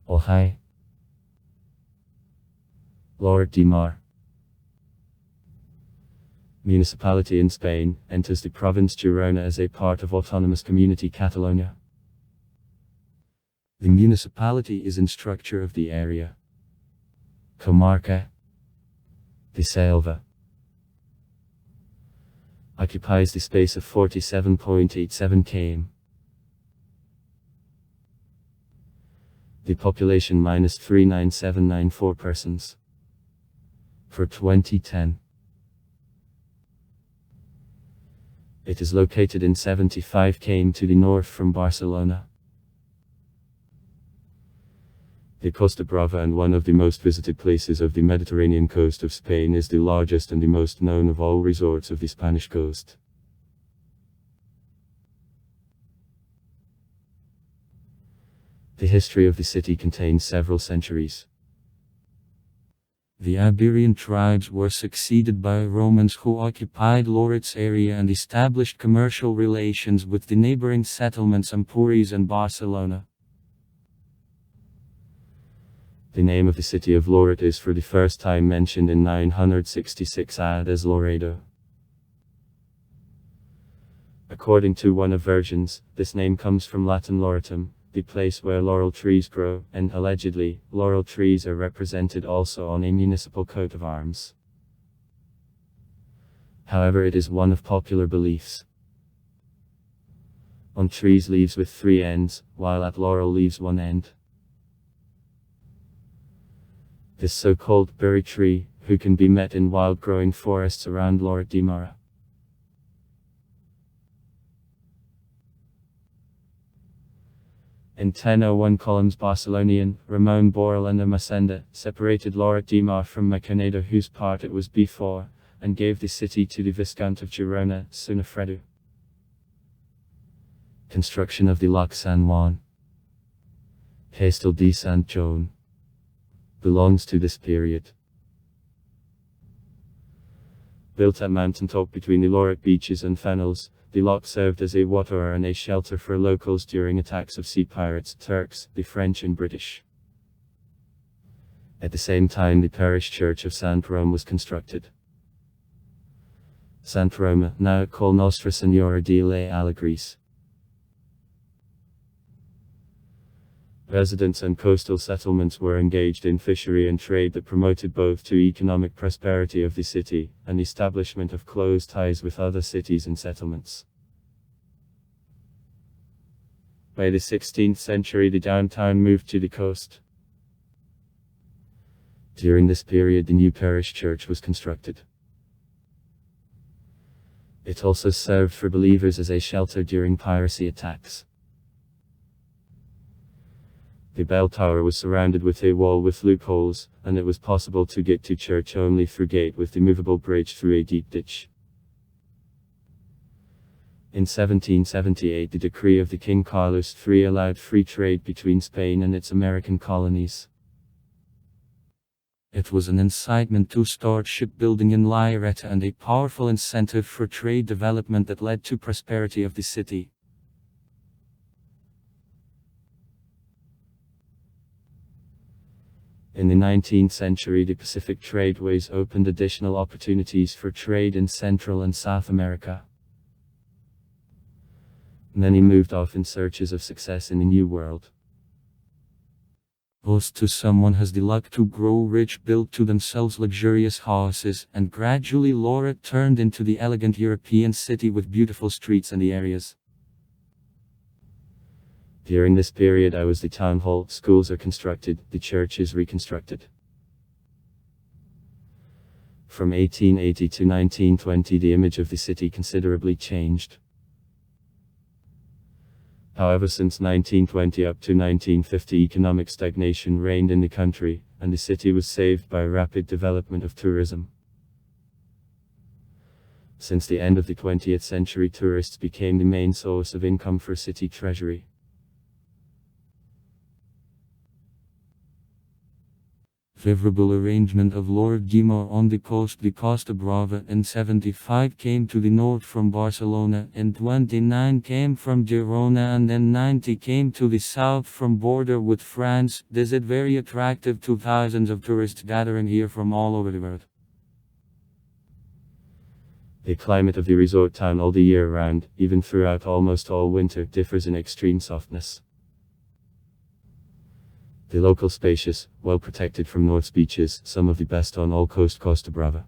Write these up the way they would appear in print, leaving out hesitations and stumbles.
Ojai. Lloret de Mar. Municipality in Spain, enters the province Girona as a part of autonomous community Catalonia. The municipality is in structure of the area. Comarca de Selva. Occupies the space of 47.87 km. The population minus 39794 persons. For 2010. It is located in 75 km to the north from Barcelona. The Costa Brava, and one of the most visited places of the Mediterranean coast of Spain, is the largest and the most known of all resorts of the Spanish coast. The history of the city contains several centuries. The Iberian tribes were succeeded by Romans, who occupied Lloret's area and established commercial relations with the neighboring settlements Empúries and Barcelona. The name of the city of Lloret is for the first time mentioned in 966 AD as Loredo. According to one of versions, this name comes from Latin Lauretum, the place where laurel trees grow, and allegedly, laurel trees are represented also on a municipal coat of arms. However, it is one of popular beliefs. On trees leaves with 3 ends, while at laurel leaves 1 end. This so-called berry tree, who can be met in wild-growing forests around Lloret de Mar. In 1001 columns Barcelonian, Ramon Borrell and Amasenda, separated Lloret de Mar from Macaneda, whose part it was before, and gave the city to the Viscount of Girona, Sunafredo. Construction of the Loch San Juan. Castel de Sant Joan. Belongs to this period. Built at mountaintop between the Lloret beaches and fennels, the loch served as a water and a shelter for locals during attacks of sea pirates, Turks, the French and British. At the same time, the parish church of Sant Rome was constructed. Sant Roma, now called Nostra Senora de les Alegries. Residents and coastal settlements were engaged in fishery and trade that promoted both to economic prosperity of the city, and establishment of close ties with other cities and settlements. By the 16th century, the downtown moved to the coast. During this period, the new parish church was constructed. It also served for believers as a shelter during piracy attacks. The bell tower was surrounded with a wall with loopholes, and it was possible to get to church only through gate with the movable bridge through a deep ditch. In 1778, the decree of the King Carlos III allowed free trade between Spain and its American colonies. It was an incitement to start shipbuilding in Lloret and a powerful incentive for trade development that led to prosperity of the city. In the 19th century, the Pacific tradeways opened additional opportunities for trade in Central and South America. Many moved off in searches of success in the New World. Thus to someone has the luck to grow rich, built to themselves luxurious houses, and gradually Lloret turned into the elegant European city with beautiful streets and the areas. During this period, the town hall, schools are constructed, the church is reconstructed. From 1880 to 1920, the image of the city considerably changed. However, since 1920 up to 1950, economic stagnation reigned in the country, and the city was saved by rapid development of tourism. Since the end of the 20th century, tourists became the main source of income for city treasury. favorable arrangement of Lloret on the coast, the Costa Brava, and 75 came to the north from Barcelona, and 29 came from Girona, and then 90 came to the south from border with France. This is very attractive to thousands of tourists gathering here from all over the world. The climate of the resort town all the year round, even throughout almost all winter, differs in extreme softness. The local spacious, well protected from north beaches, some of the best on all Costa Brava.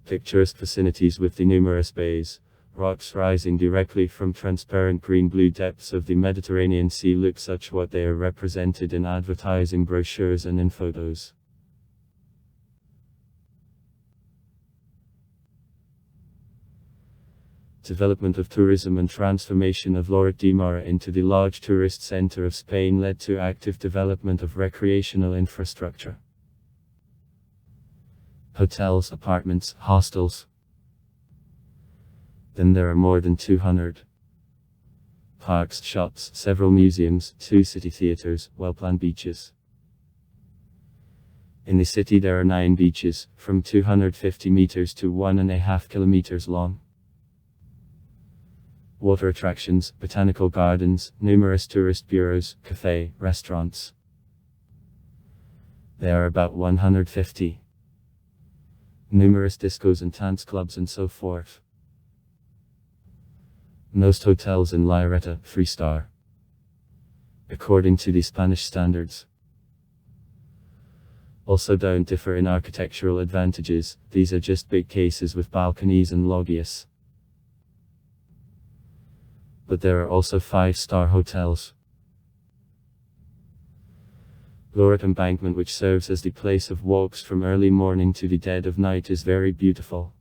Picturesque vicinities with the numerous bays, rocks rising directly from transparent green-blue depths of the Mediterranean Sea look such what they are represented in advertising brochures and in photos. Development of tourism and transformation of Lloret de Mar into the large tourist center of Spain led to active development of recreational infrastructure. Hotels, apartments, hostels. Then there are more than 200 parks, shops, several museums, 2 city theaters, well-planned beaches. In the city there are 9 beaches, from 250 meters to 1.5 kilometers long. Water attractions, botanical gardens, numerous tourist bureaus, cafe, restaurants. There are about 150. Numerous discos and dance clubs and so forth. Most hotels in Lloret, 3-star. According to the Spanish standards. Also don't differ in architectural advantages, these are just big cases with balconies and loggias. But there are also 5-star hotels. Lloret Embankment, which serves as the place of walks from early morning to the dead of night, is very beautiful.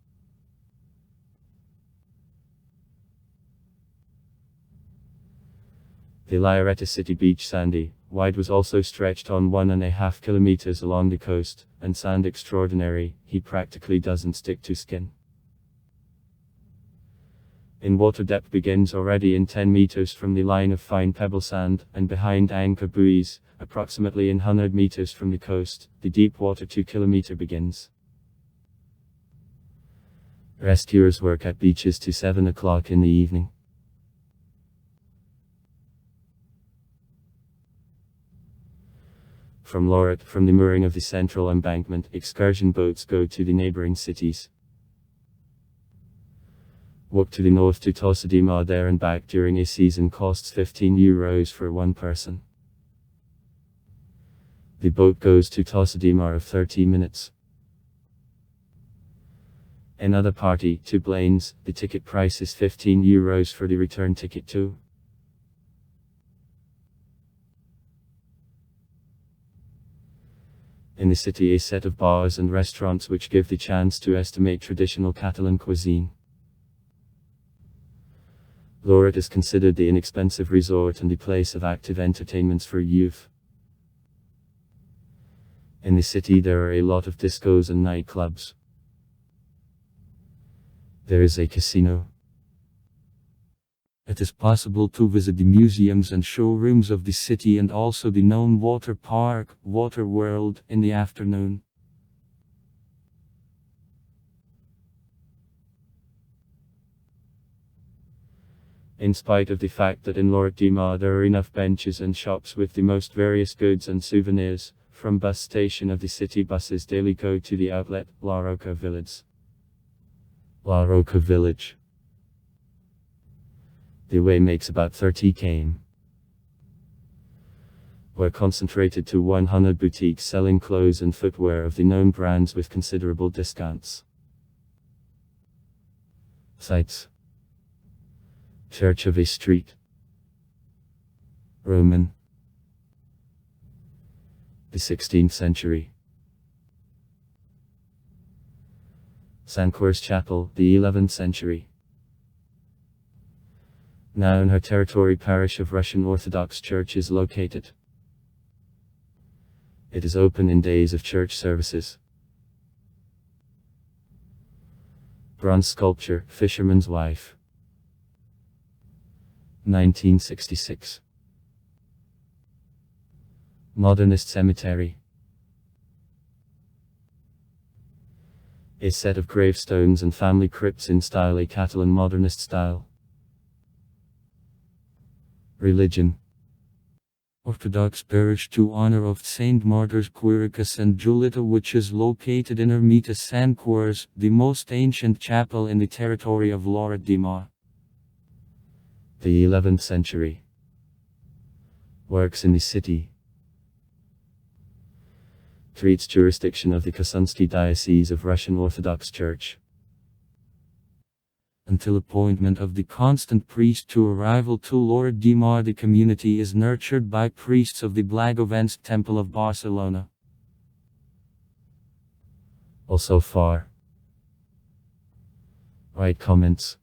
The Lloret city beach sandy, wide, was also stretched on 1.5 kilometers along the coast, and sand extraordinary, he practically doesn't stick to skin. In water depth begins already in 10 meters from the line of fine pebble sand, and behind anchor buoys, approximately in 100 meters from the coast, the deep water 2 kilometer begins. Rescuers work at beaches to 7 o'clock in the evening. From Lloret, from the mooring of the central embankment, excursion boats go to the neighboring cities. Walk to the north to Tossa de Mar there and back during a season costs €15 for one person. The boat goes to Tossa de Mar of 30 minutes. Another party, to Blanes, the ticket price is €15 for the return ticket too. In the city, a set of bars and restaurants which give the chance to estimate traditional Catalan cuisine. Lloret is considered the inexpensive resort and the place of active entertainments for youth. In the city there are a lot of discos and nightclubs. There is a casino. It is possible to visit the museums and showrooms of the city and also the known water park, Water World, in the afternoon. In spite of the fact that in Lloret de Mar there are enough benches and shops with the most various goods and souvenirs, from bus station of the city buses daily go to the outlet, La Roca Village. La Roca Village. The way makes about 30 km. We're concentrated to 100 boutiques selling clothes and footwear of the known brands with considerable discounts. Sites: Church of a Street, Roman, the 16th century. Sant Quir's Chapel, the 11th century. Now in her territory parish of Russian Orthodox Church is located. It is open in days of church services. Bronze sculpture, Fisherman's Wife, 1966. Modernist cemetery. A set of gravestones and family crypts in style, a Catalan modernist style. Religion. Orthodox parish to honor of Saint Martyrs Quiricus and Julita, which is located in Ermita Sant Quirze, the most ancient chapel in the territory of Lloret de Mar. The 11th century. Works in the city. Treats jurisdiction of the Kasunsky Diocese of Russian Orthodox Church. Until appointment of the constant priest to arrival to Lloret de Mar, the community is nurtured by priests of the Blagovensk Temple of Barcelona. Also far. Write comments.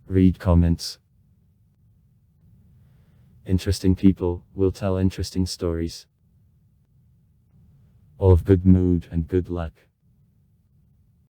Read comments. Interesting people will tell interesting stories. All of good mood and good luck.